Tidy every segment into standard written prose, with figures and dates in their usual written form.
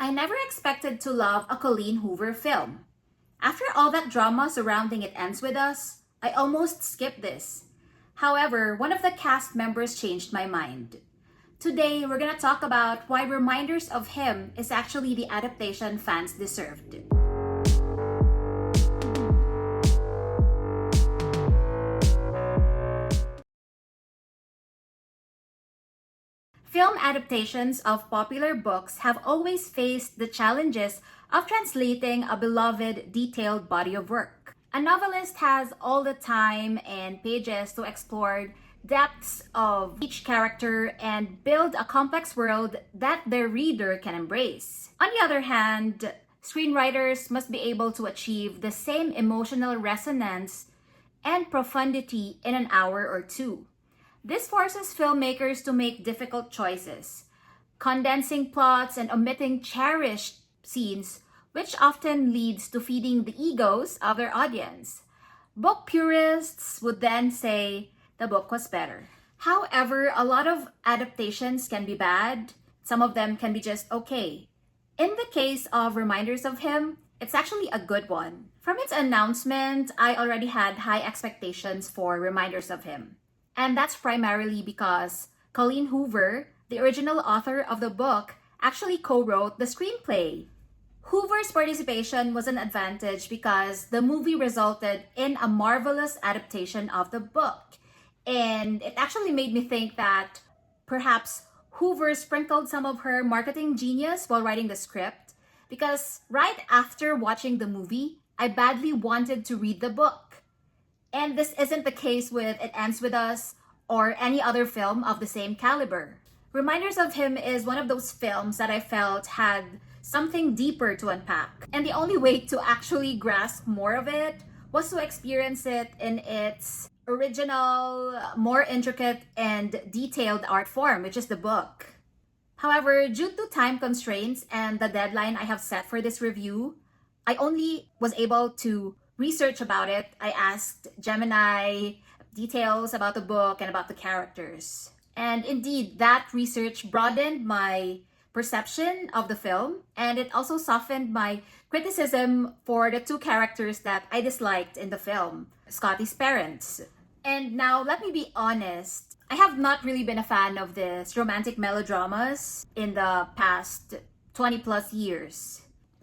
I never expected to love a Colleen Hoover film. After all that drama surrounding It Ends With Us, I almost skipped this. However, one of the cast members changed my mind. Today, we're gonna talk about why Reminders of Him is actually the adaptation fans deserved. Film adaptations of popular books have always faced the challenges of translating a beloved, detailed body of work. A novelist has all the time and pages to explore depths of each character and build a complex world that their reader can embrace. On the other hand, screenwriters must be able to achieve the same emotional resonance and profundity in an hour or two. This forces filmmakers to make difficult choices, condensing plots and omitting cherished scenes, which often leads to feeding the egos of their audience. Book purists would then say the book was better. However, a lot of adaptations can be bad. Some of them can be just okay. In the case of Reminders of Him, it's actually a good one. From its announcement, I already had high expectations for Reminders of Him. And that's primarily because Colleen Hoover, the original author of the book, actually co-wrote the screenplay. Hoover's participation was an advantage because the movie resulted in a marvelous adaptation of the book. And it actually made me think that perhaps Hoover sprinkled some of her marketing genius while writing the script, because right after watching the movie, I badly wanted to read the book. And this isn't the case with It Ends With Us or any other film of the same caliber. Reminders of Him is one of those films that I felt had something deeper to unpack. And the only way to actually grasp more of it was to experience it in its original, more intricate and detailed art form, which is the book. However, due to time constraints and the deadline I have set for this review, I only was able to research about it. I asked Gemini details about the book and about the characters. And indeed, that research broadened my perception of the film, and it also softened my criticism for the two characters that I disliked in the film, Scotty's parents. And now, let me be honest, I have not really been a fan of this romantic melodramas in the past 20 plus years.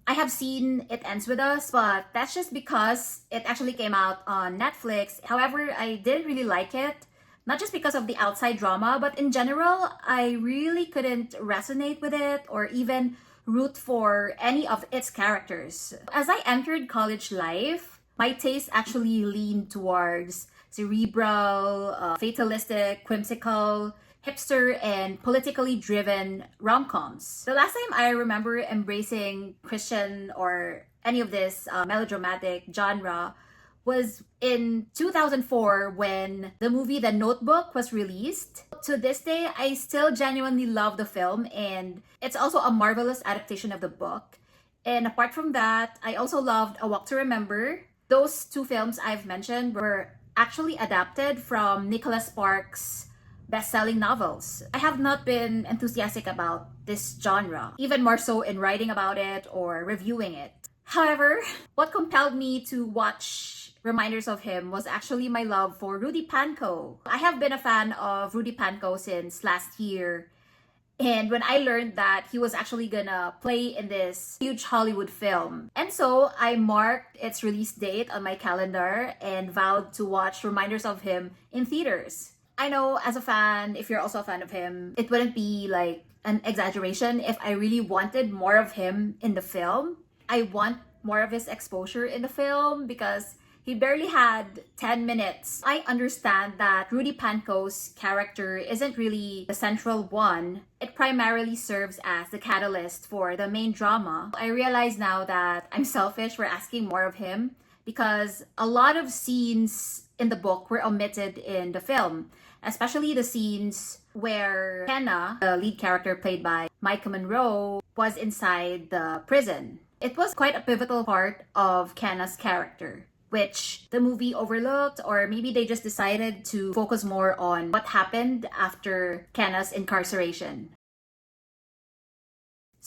I have seen It Ends With Us, but that's just because it actually came out on Netflix. However, I didn't really like it. Not just because of the outside drama, but in general, I really couldn't resonate with it or even root for any of its characters. As I entered college life, my taste actually leaned towards cerebral, fatalistic, whimsical, hipster, and politically driven rom-coms. The last time I remember embracing Christian or any of this melodramatic genre was in 2004 when the movie The Notebook was released. To this day, I still genuinely love the film, and it's also a marvelous adaptation of the book. And apart from that, I also loved A Walk to Remember. Those two films I've mentioned were actually adapted from Nicholas Sparks' best-selling novels. I have not been enthusiastic about this genre, even more so in writing about it or reviewing it. However, what compelled me to watch Reminders of Him was actually my love for Rudy Pankow. I have been a fan of Rudy Pankow since last year, and when I learned that he was actually gonna play in this huge Hollywood film, and so I marked its release date on my calendar and vowed to watch Reminders of Him in theaters. I know, as a fan, if you're also a fan of him, it wouldn't be like an exaggeration if I really wanted more of him in the film. I want more of his exposure in the film because he barely had 10 minutes. I understand that Rudy Pankow's character isn't really the central one. It primarily serves as the catalyst for the main drama. I realize now that I'm selfish for asking more of him because a lot of scenes in the book were omitted in the film, especially the scenes where Kenna, the lead character played by Maika Monroe, was inside the prison. It was quite a pivotal part of Kenna's character, which the movie overlooked, or maybe they just decided to focus more on what happened after Kenna's incarceration.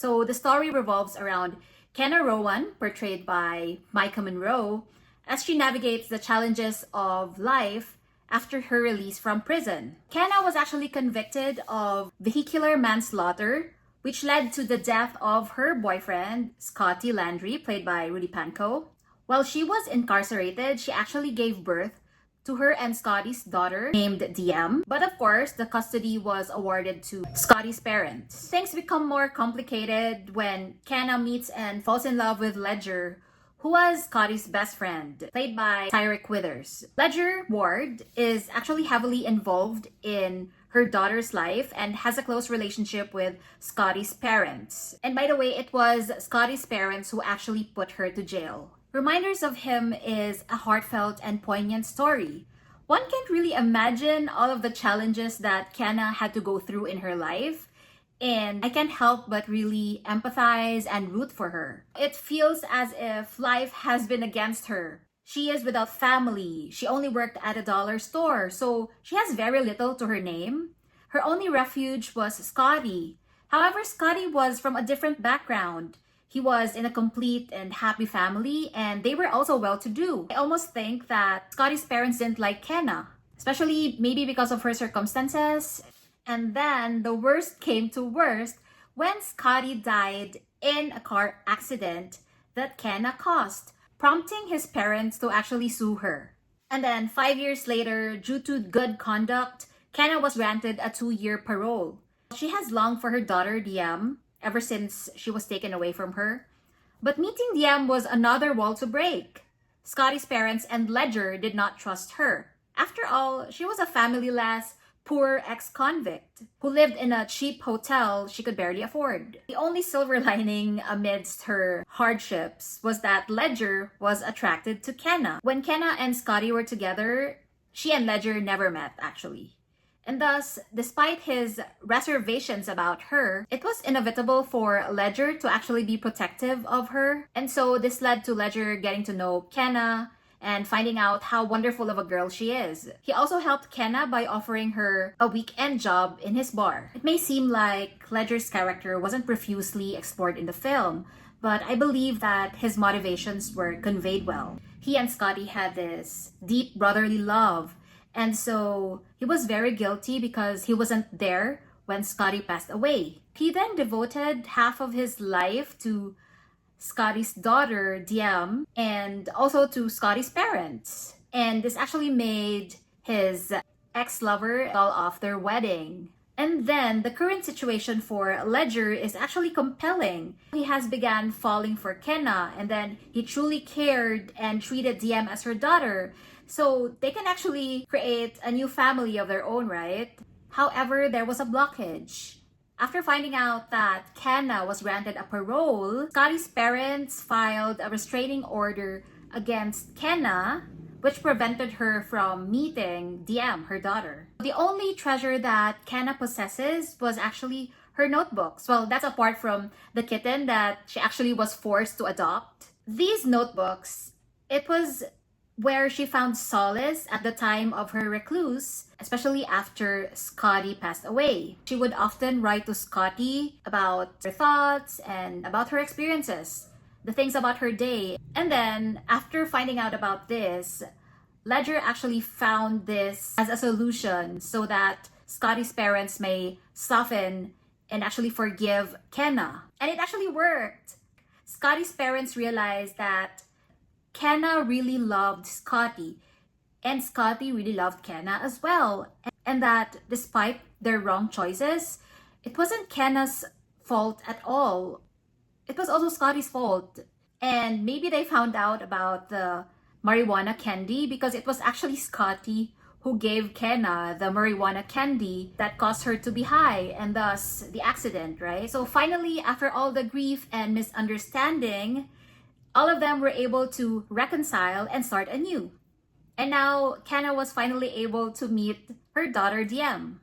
So the story revolves around Kenna Rowan, portrayed by Maika Monroe, as she navigates the challenges of life after her release from prison. Kenna was actually convicted of vehicular manslaughter, which led to the death of her boyfriend, Scotty Landry, played by Rudy Pankow. While she was incarcerated, she actually gave birth to her and Scotty's daughter named DM. But of course, the custody was awarded to Scotty's parents. Things become more complicated when Kenna meets and falls in love with Ledger, who was Scotty's best friend, played by Tyriq Withers. Ledger Ward is actually heavily involved in her daughter's life and has a close relationship with Scotty's parents. And by the way, it was Scotty's parents who actually put her to jail. Reminders of Him is a heartfelt and poignant story. One can't really imagine all of the challenges that Kenna had to go through in her life, and I can't help but really empathize and root for her. It feels as if life has been against her. She is without family. She only worked at a dollar store, so she has very little to her name. Her only refuge was Scotty. However, Scotty was from a different background. He was in a complete and happy family, and they were also well-to-do. I almost think that Scotty's parents didn't like Kenna, especially maybe because of her circumstances. And then the worst came to worst when Scotty died in a car accident that Kenna caused, prompting his parents to actually sue her. And then 5 years later, due to good conduct, Kenna was granted a 2-year parole. She has longed for her daughter, DM, ever since she was taken away from her. But meeting DM was another wall to break. Scotty's parents and Ledger did not trust her. After all, she was a familyless, poor ex-convict who lived in a cheap hotel she could barely afford. The only silver lining amidst her hardships was that Ledger was attracted to Kenna. When Kenna and Scotty were together, she and Ledger never met, actually. And thus, despite his reservations about her, it was inevitable for Ledger to actually be protective of her. And so this led to Ledger getting to know Kenna and finding out how wonderful of a girl she is. He also helped Kenna by offering her a weekend job in his bar. It may seem like Ledger's character wasn't profusely explored in the film, but I believe that his motivations were conveyed well. He and Scotty had this deep brotherly love, and so he was very guilty because he wasn't there when Scotty passed away. He then devoted half of his life to Scotty's daughter, DM, and also to Scotty's parents. And this actually made his ex-lover call off their wedding. And then the current situation for Ledger is actually compelling. He has began falling for Kenna, and then he truly cared and treated DM as her daughter. So they can actually create a new family of their own, right? However, there was a blockage. After finding out that Kenna was granted a parole, Scotty's parents filed a restraining order against Kenna, which prevented her from meeting DM, her daughter. The only treasure that Kenna possesses was actually her notebooks. Well, that's apart from the kitten that she actually was forced to adopt. These notebooks, it was where she found solace at the time of her recluse, especially after Scotty passed away. She would often write to Scotty about her thoughts and about her experiences, the things about her day. And then, after finding out about this, Ledger actually found this as a solution so that Scotty's parents may soften and actually forgive Kenna. And it actually worked. Scotty's parents realized that Kenna really loved Scotty, and Scotty really loved Kenna as well. And that despite their wrong choices, it wasn't Kenna's fault at all. It was also Scotty's fault. And maybe they found out about the marijuana candy because it was actually Scotty who gave Kenna the marijuana candy that caused her to be high, and thus the accident, right? So finally, after all the grief and misunderstanding, all of them were able to reconcile and start anew. And now, Kenna was finally able to meet her daughter, DM.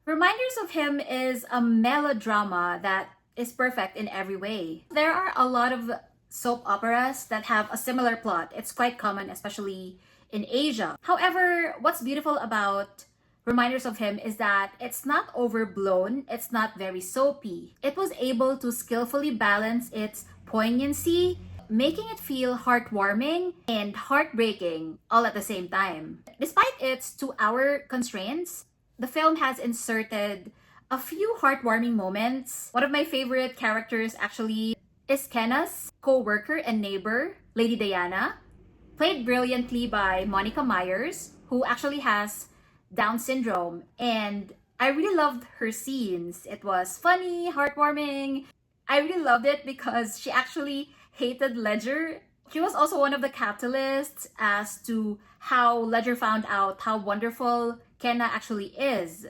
Reminders of Him is a melodrama that is perfect in every way. There are a lot of soap operas that have a similar plot. It's quite common, especially in Asia. However, what's beautiful about reminders of him is that it's not overblown, it's not very soapy. It was able to skillfully balance its poignancy, making it feel heartwarming and heartbreaking all at the same time. Despite its 2-hour constraints, the film has inserted a few heartwarming moments. One of my favorite characters actually is Kenna's co-worker and neighbor, Lady Diana, played brilliantly by Monica Myers, who actually has Down syndrome. And I really loved her scenes. It was funny, heartwarming. I really loved it because she actually hated Ledger. She was also one of the catalysts as to how Ledger found out how wonderful Kenna actually is.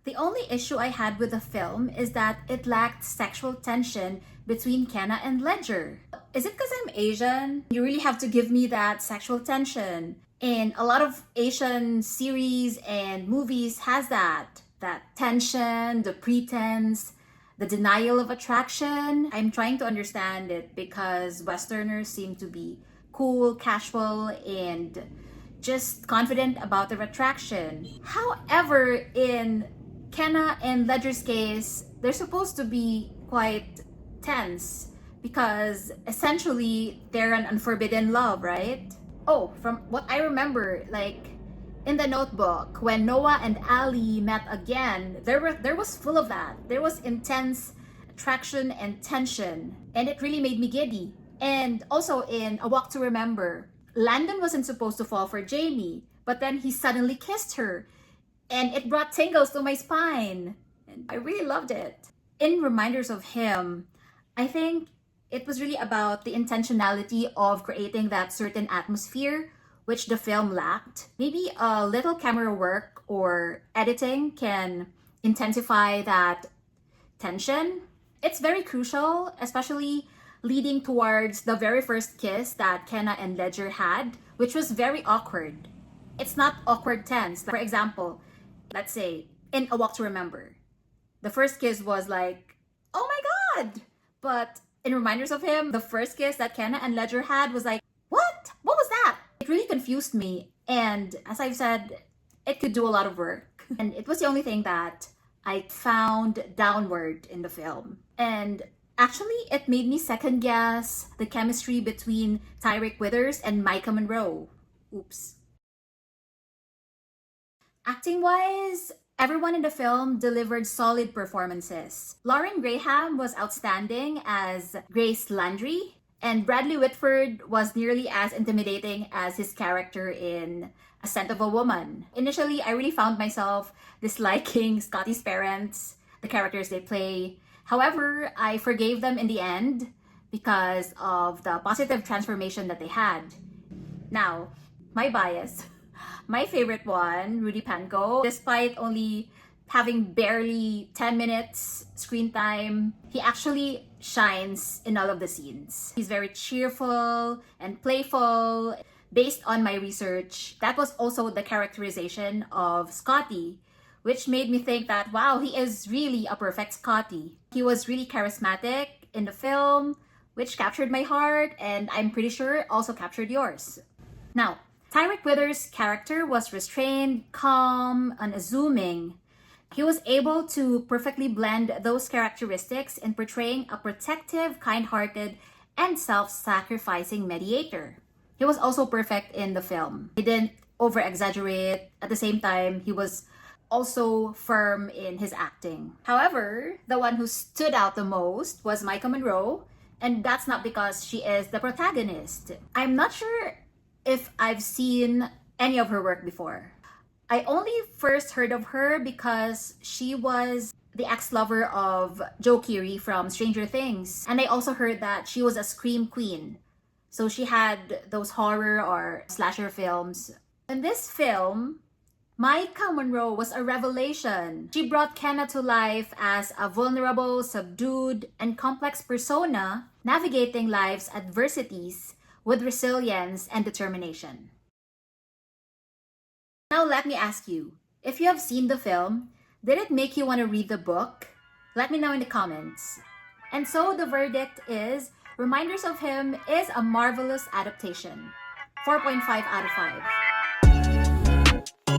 The only issue I had with the film is that it lacked sexual tension between Kenna and Ledger. Is it because I'm Asian? You really have to give me that sexual tension. And a lot of Asian series and movies has that tension, the pretense, the denial of attraction. I'm trying to understand it because Westerners seem to be cool, casual, and just confident about their attraction. However, in Kenna and Ledger's case, they're supposed to be quite tense because essentially they're an unforbidden love, right? Oh, from what I remember, like in the Notebook, when Noah and Ali met again, there was full of that. There was intense attraction and tension, and it really made me giddy. And also in A Walk to Remember, Landon wasn't supposed to fall for Jamie, but then he suddenly kissed her, and it brought tingles to my spine. And I really loved it. In Reminders of Him, I think it was really about the intentionality of creating that certain atmosphere which the film lacked. Maybe a little camera work or editing can intensify that tension. It's very crucial, especially leading towards the very first kiss that Kenna and Ledger had, which was very awkward. It's not awkward tense. For example, let's say in A Walk to Remember, the first kiss was like, oh my god! But in Reminders of Him, the first kiss that Kenna and Ledger had was like, what? What was that? It really confused me. And as I've said, it could do a lot of work. And it was the only thing that I found downward in the film. And actually, it made me second guess the chemistry between Tyriq Withers and Maika Monroe. Oops. Acting-wise, everyone in the film delivered solid performances. Lauren Graham was outstanding as Grace Landry, and Bradley Whitford was nearly as intimidating as his character in A Scent of a Woman. Initially, I really found myself disliking Scotty's parents, the characters they play. However, I forgave them in the end because of the positive transformation that they had. Now, my bias. My favorite one, Rudy Pankow, despite only having barely 10 minutes screen time, he actually shines in all of the scenes. He's very cheerful and playful. Based on my research, that was also the characterization of Scotty, which made me think that, wow, he is really a perfect Scotty. He was really charismatic in the film, which captured my heart, and I'm pretty sure also captured yours. Now, Tyriq Withers' character was restrained, calm, unassuming. He was able to perfectly blend those characteristics in portraying a protective, kind-hearted, and self-sacrificing mediator. He was also perfect in the film. He didn't over-exaggerate. At the same time, he was also firm in his acting. However, the one who stood out the most was Maika Monroe, and that's not because she is the protagonist. I'm not sure if I've seen any of her work before. I only first heard of her because she was the ex-lover of Joe Keery from Stranger Things. And I also heard that she was a scream queen. So she had those horror or slasher films. In this film, Maika Monroe was a revelation. She brought Kenna to life as a vulnerable, subdued, and complex persona navigating life's adversities with resilience and determination. Now let me ask you, if you have seen the film, did it make you want to read the book? Let me know in the comments. And so the verdict is, Reminders of Him is a marvelous adaptation. 4.5 out of 5.